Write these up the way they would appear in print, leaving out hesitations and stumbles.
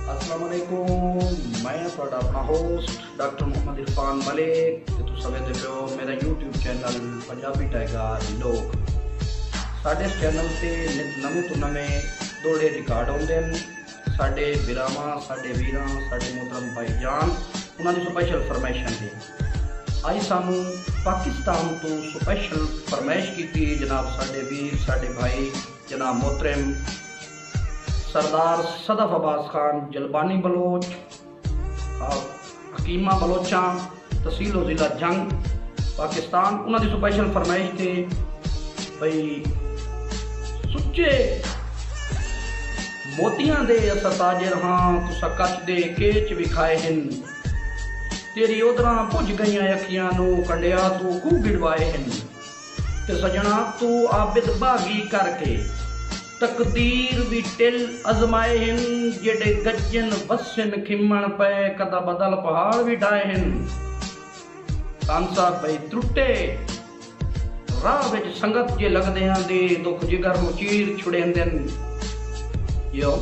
अस्सलाम वालेकुम। मैं ਤੁਹਾਡਾ ਆਪਣਾ ਹੋਸਟ ਡਾਕਟਰ ਮੁਹੰਮਦ ਇਰਫਾਨ ਮਲਿਕ ਤੇ ਤੁਸੀਂ ਵੇਖਦੇ ਪਿਓ ਮੇਰਾ YouTube ਚੈਨਲ ਪੰਜਾਬੀ ਟਾਈਗਰ ਲੋਕ। ਸਾਡੇ ਇਸ ਚੈਨਲ ਤੇ ਨਿਤ ਨਵੇਂ ਤੋਂ ਨਵੇਂ ਦੋੜੇ ਰਿਕਾਰਡ ਆਉਂਦੇ ਹਨ। ਸਾਡੇ ਵੀਰਾਂ ਸਾਡੇ ਮੁਹਤਰਮ ਭਾਈਜਾਨ ਉਹਨਾਂ ਦੀ ਸਪੈਸ਼ਲ ਫਰਮਾਇਸ਼ਾਂ ਤੇ ਅੱਜ ਸਾਨੂੰ ਪਾਕਿਸਤਾਨ ਤੋਂ ਸਪੈਸ਼ਲ ਫਰਮਾਇਸ਼ ਕੀਤੀ ਜਨਾਬ ਸਾਡੇ ਵੀਰ ਸਾਡੇ भाई जनाब मोहतरम सरदार सदफ अब्बास खान जलबानी बलोच हकीमा बलोचा तहसील ज़िला जंग पाकिस्तान उन्होंने स्पेशल फरमाइश थे भाई सुच्चे मोतियां दे असा ताजर हाँ तुसा कच दे केच विखाए हैं तेरी उधर भुज गई अखियां नू कंडिया तू खूब गिड़वाए हैं ते सजना तू आबिद भागी करके तकदीर भी टिल अजमाए हैं जेडे गजन वसन खिमण पे कदा बदल पहाड़ भी डाए हैं कांसा भाई त्रुटे राह विच संगत जे लगदियां दे दुख जिगर नूं चीर छुड़ेंदे यो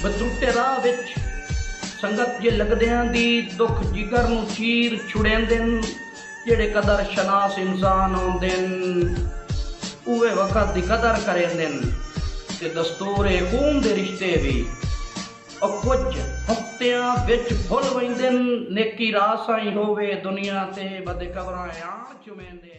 बत्रुटे राह विच संगत जे लगदियां दी दुख जिगर नूं चीर छुड़ेंदे जेडे कदर शनास इंसान होंदे उहे वक्त दी कदर करेंदे ते दस्तूर खून दे रिश्ते भी और कुछ हफ्तियां विच भुल वैंदे नेकी राह साईं होवे दुनिया ते बदे कबरां आण चुमेंदे।